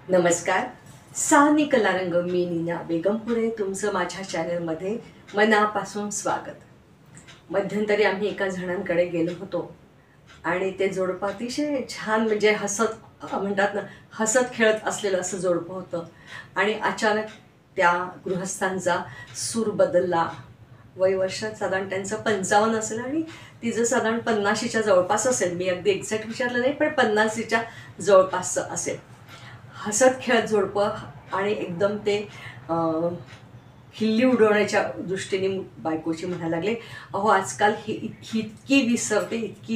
नमस्कार. सानी कलारंग मी नीना बेगमपुरे तुमचं माझ्या चॅनलमध्ये मनापासून स्वागत. मध्यंतरी आम्ही एका जणांकडे गेलो होतो आणि ते जोडपं अतिशय छान म्हणजे म्हणतात ना, हसत खेळत असलेलं असं जोडपं होतं. आणि अचानक त्या गृहस्थांचा सूर बदलला. वयवर्ष साधारण त्यांचं 55 असेल आणि तिचं साधारण 50च्या जवळपास असेल. मी अगदी एक्झॅक्ट विचारलं नाही, पण 50च्या जवळपासचं असेल. हसत खेळत जोडपं आणि एकदम ते खिल्ली उडवण्याच्या दृष्टीने बायकोची म्हणायला लागले, अहो आजकाल ही इतकी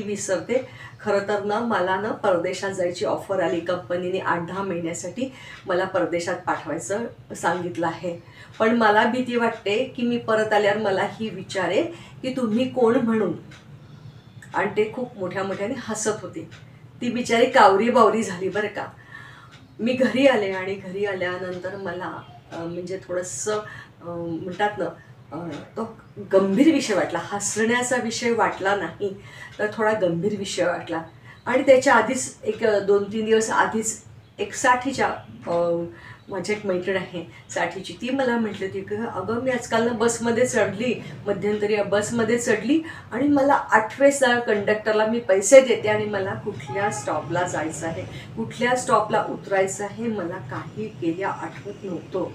विसरते. खरं तर ना मला ना परदेशात जायची ऑफर आली. कंपनीने 8-10 महिन्यासाठी मला परदेशात पाठवायचं सांगितलं आहे. पण मला भीती वाटते की मी परत आल्यावर मला ही विचारे की तुम्ही कोण म्हणून. आणि ते खूप मोठ्याने हसत होते. ती बिचारी कावरी बावरी झाली बरं का. मी घरी आले आणि घरी आल्यानंतर मला म्हणजे थोडंसं म्हणतात ना, तो गंभीर विषय वाटला. हसण्याचा विषय वाटला नाही, तर थोडा गंभीर विषय वाटला. आणि त्याच्या आधीच एक 2-3 दिवस आधीच एक साठीच्या माझी एक मैत्रीण आहे साठीची, ती मला म्हटली होती की अगं मी आजकाल ना बसमध्ये चढली, मध्यंतरी बसमध्ये चढली आणि मला 8वेचा कंडक्टरला मी पैसे देते आणि मला कुठल्या स्टॉपला जायचं आहे, कुठल्या स्टॉपला उतरायचं आहे मला काही गेल्या आठवत नव्हतं.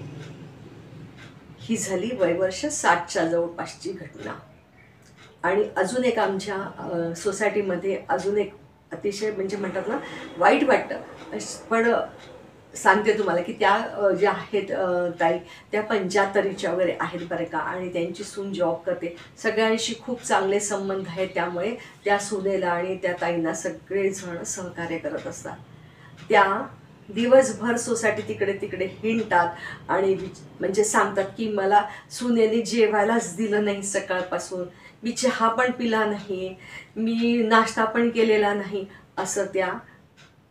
ही झाली वयवर्ष 60च्या जवळपासची घटना. आणि अजून एक आमच्या सोसायटीमध्ये अजून एक अतिशय म्हणजे म्हणतात ना वाईट वाटतं, पण सांगते तुम्हाला की त्या ज्या आहेत ताई, त्या 75च्या वगैरे आहेत बरं का. आणि त्यांची सून जॉब करते. सगळ्यांशी खूप चांगले संबंध आहेत. त्यामुळे त्या सुनेला आणि त्या ताईंना सगळेजण सहकार्य करत असतात. त्या दिवसभर सोसायटी तिकडे तिकडे हिंडतात आणि म्हणजे सांगतात की मला सुनेने जेवायलाच दिलं नाही सकाळपासून, मी चहा पण पिला नाही, मी नाश्ता पण केलेला नाही. असं त्या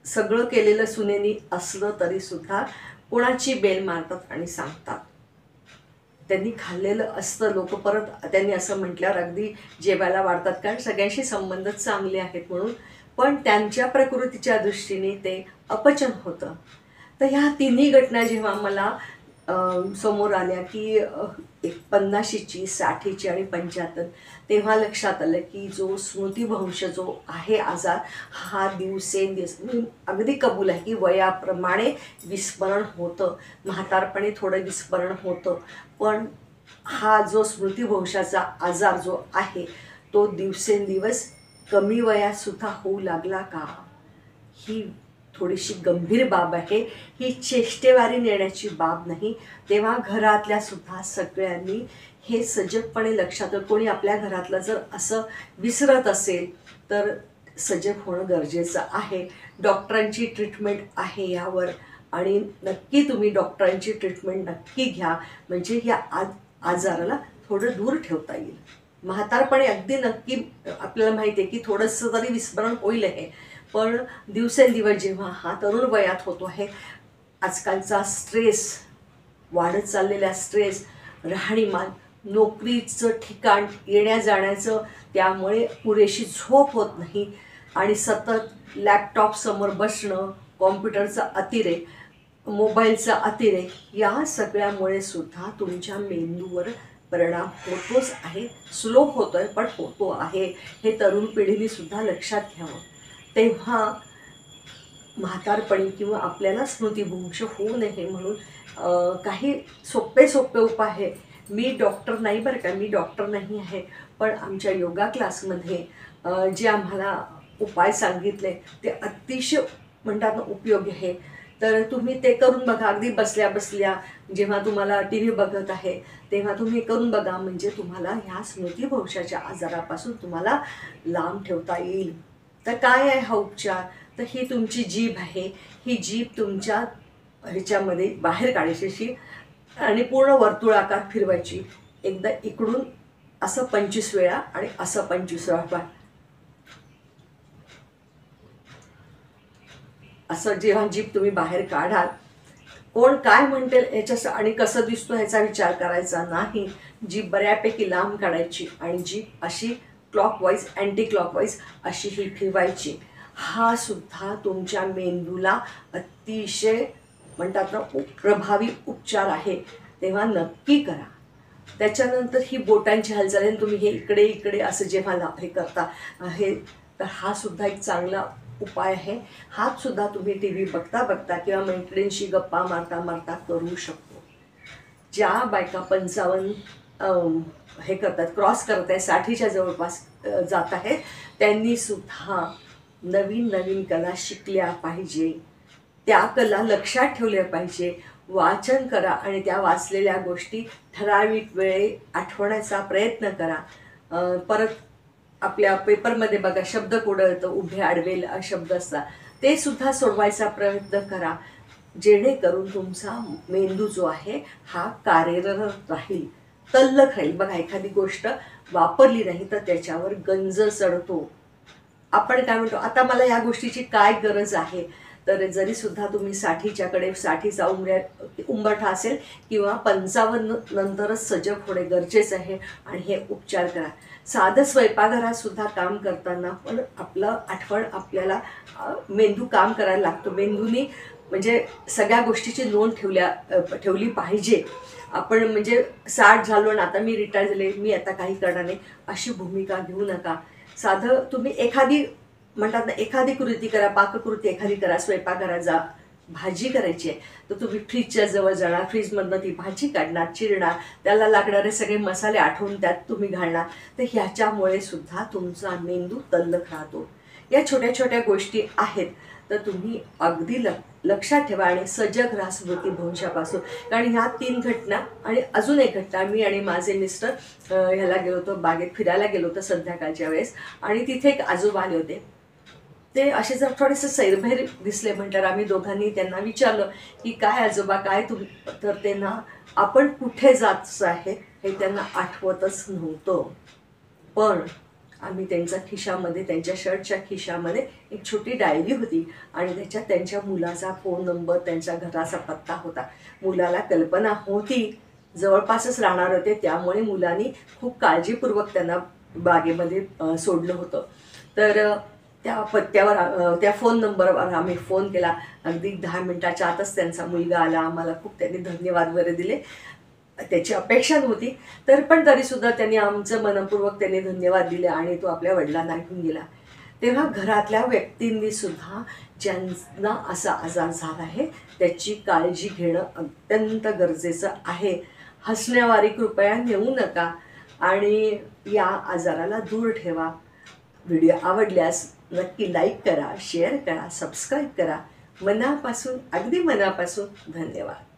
सगळं केलेलं सुनेनी असलं तरीसुद्धा कोणाची बेल मारतात आणि सांगतात. त्यांनी खाल्लेलं असतं. लोक परत त्यांनी असं म्हटल्यावर अगदी जेवायला वाढतात, कारण सगळ्यांशी संबंध चांगले आहेत म्हणून. पण त्यांच्या प्रकृतीच्या दृष्टीने ते अपचन होतं. तर ह्या तिन्ही घटना जेव्हा मला समोर आल्या की एक 50ची, 60ची आणि 75, तेव्हा लक्षात आलं की जो स्मृतिभ्रंश जो आहे आजार, हा दिवसेंदिवस अगदी कबूल आहे की वयाप्रमाणे विस्मरण होतं, म्हातारपणी थोडं विस्मरण होतं. पण हा जो स्मृतिभ्रंशाचा आजार जो आहे तो दिवसेंदिवस कमी वयातसुद्धा होऊ लागला का, ही थोडीशी गंभीर बाब आहे. ही चेष्टेवारी नेण्याची बाब नाही. तेव्हा घरातल्या सुद्धा सगळ्यांनी हे सजगपणे लक्षात, कोणी आपल्या घरातलं जर असं विसरत असेल तर सजग होणं गरजेचं आहे. डॉक्टरांची ट्रीटमेंट आहे यावर, आणि नक्की तुम्ही डॉक्टरांची ट्रीटमेंट नक्की घ्या, म्हणजे या आजाराला थोडं दूर ठेवता येईल. म्हातारपणे अगदी नक्की आपल्याला माहिती आहे की थोडंसं तरी विस्मरण होईल हे, पण दिवसेंदिवस जेव्हा हा तरुण वयात होतो आहे, आजकालचा स्ट्रेस, वाढत चाललेला स्ट्रेस, राहणीमान, नोकरीचं ठिकाण, येण्या जाण्याचं, त्यामुळे पुरेशी झोप होत नाही आणि सतत लॅपटॉपसमोर बसणं, कॉम्प्युटरचा अतिरेक, मोबाईलचा अतिरेक, या सगळ्यामुळे सुद्धा तुमच्या मेंदूवर परिणाम होतोच आहे. स्लो होतोय पण होतो आहे. हे तरुण पिढीने सुद्धा लक्षात घ्यावं. तेव्हा म्हातारपणी किंवा आपल्याला स्मृतिभ्रंश होऊ नये म्हणून काही सोपे उपाय आहे. मी डॉक्टर नाही बरं का, मी डॉक्टर नाही आहे, पण आमच्या योगा क्लासमध्ये जे आम्हाला उपाय सांगितले ते अतिशय म्हणतात ना उपयोगी आहे. तर तुम्ही ते करून बघा. अगदी बसल्या बसल्या जेव्हा तुम्हाला टी व्ही बघत आहे तेव्हा तुम्ही करून बघा, म्हणजे तुम्हाला ह्या स्मृतिभ्रंशाच्या आजारापासून तुम्हाला लांब ठेवता येईल. तर काय आहे हा उपचार? तर ही तुमची जीभ आहे. ही जीभ तुमच्या ह्याच्यामध्ये बाहेर काढायची आणि पूर्ण वर्तुळाकार फिरवायची. एकदा इकडून असं 25 वेळा आणि असं 25 वेळा. असं जेव्हा जीभ तुम्ही बाहेर काढाल, कोण काय म्हणतील ह्याच्या आणि कसं दिसतो ह्याचा विचार करायचा नाही. जीभ बऱ्यापैकी लांब काढायची आणि जीभ अशी क्लॉकवाईज, अँटी क्लॉकवाईज अशी ही फिरवायची. हा सुद्धा तुमच्या मेंदूला अतिशय म्हणतात ना प्रभावी उपचार आहे, तेव्हा नक्की करा. त्याच्यानंतर ही बोटांची हालचाल आहे, तुम्ही हे इकडे इकडे असं जेव्हा हे करता हे, तर हा सुद्धा एक चांगला उपाय आहे. हात सुद्धा तुम्ही टी व्ही बघता बघता किंवा मैत्रिणींशी गप्पा मारता मारता करू शकतो. ज्या बायका 55 हे करतात, क्रॉस करत आहे, 60च्या जवळपास जात आहेत, त्यांनी सुद्धा नवीन नवीन कला शिकल्या पाहिजे. त्या कला लक्षात ठेवल्या पाहिजे. वाचन करा आणि त्या वाचलेल्या गोष्टी ठराविक वेळे आठवण्याचा प्रयत्न करा. परत आपल्या पेपरमध्ये बघा शब्दकोडं येतं, उभे आडवे शब्द असतात, ते सुद्धा सोडवायचा प्रयत्न करा, जेणेकरून तुमचा मेंदू जो आहे हा कार्यरत राहील, तल्लख राहील. बघा एखादी गोष्ट वापरली नाही तर त्याच्यावर गंज चढतो. आपण काय म्हणतो, आता मला या गोष्टीची काय गरज आहे, तर जरी सुद्धा तुम्ही 60च्याकडे 60चा उंबरठा असेल किंवा 55 नंतरच सजग होणे गरजेचं आहे आणि हे उपचार करा. साधं स्वयंपाकघरात सुद्धा काम करताना पण आपलं आठवण आपल्याला मेंदू काम करायला लागतो. मेंदूनी म्हणजे सगळ्या गोष्टीची नोंद ठेवली पाहिजे. आपण म्हणजे 60 झालो आणि आता मी रिटायर झाले, मी आता काही करणार नाही, अशी भूमिका घेऊ नका. साधं तुम्ही एखादी म्हणतात ना एखादी कृती करा, पाककृती एखादी करा, स्वयंपाकघरात जा, भाजी करायची आहे तर तुम्ही फ्रीजच्या जवळ जाणार, फ्रीजमधनं ती भाजी काढणार, चिरणार, त्याला लागणारे सगळे मसाले आठवून त्यात तुम्ही घालणार. तर ह्याच्यामुळे सुद्धा तुमचा मेंदू तल्लख राहतो. या छोट्या छोट्या गोष्टी आहेत, तर तुम्ही अगदी लक्षात ठेवा आणि सजग राहा स्मृतिभ्रंशापासून. कारण ह्या 3 घटना आणि अजून एक घटना, मी आणि माझे मिस्टर ह्याला गेलो होतो, बागेत फिरायला गेलो होतो संध्याकाळच्या वेळेस, आणि तिथे एक आजोबा आले होते. ते असे जर थोडेसे सैरभैर दिसले. म्हटल्यावर आम्ही दोघांनी त्यांना विचारलं की काय आजोबा काय तर त्यांना आपण कुठे जायचं आहे हे त्यांना आठवतच नव्हतं. पण आम्ही त्यांच्या खिशामध्ये, त्यांच्या शर्टच्या खिशामध्ये एक छोटी डायरी होती आणि त्याच्यात त्यांच्या मुलाचा फोन नंबर, त्यांच्या घराचा पत्ता होता. मुलाला कल्पना होती, जवळपासच राहणार होते, त्यामुळे मुलांनी खूप काळजीपूर्वक त्यांना बागेमध्ये सोडलं होतं. तर त्या पत्त्यावर त्या फोन नंबरवर आम्ही फोन केला. अगदी 10 मिनिटाच्या आतच त्यांचा मुलगा आला. आम्हाला खूप त्यांनी धन्यवाद वगैरे दिले. त्याची अपेक्षा नव्हती, तर पण तरीसुद्धा त्यांनी आमचं मनपूर्वक त्यांनी धन्यवाद दिले आणि तो आपल्या वडिलांना घेऊन गेला. तेव्हा घरातल्या व्यक्तींनी सुद्धा ज्यांना असा आजार झाला आहे त्याची काळजी घेणं अत्यंत गरजेचं आहे. हसण्यावारी कृपया नेऊ नका आणि या आजाराला दूर ठेवा. व्हिडिओ आवडल्यास नक्की लाईक करा, शेअर करा, सबस्क्राईब करा. मनापासून, अगदी मनापासून धन्यवाद.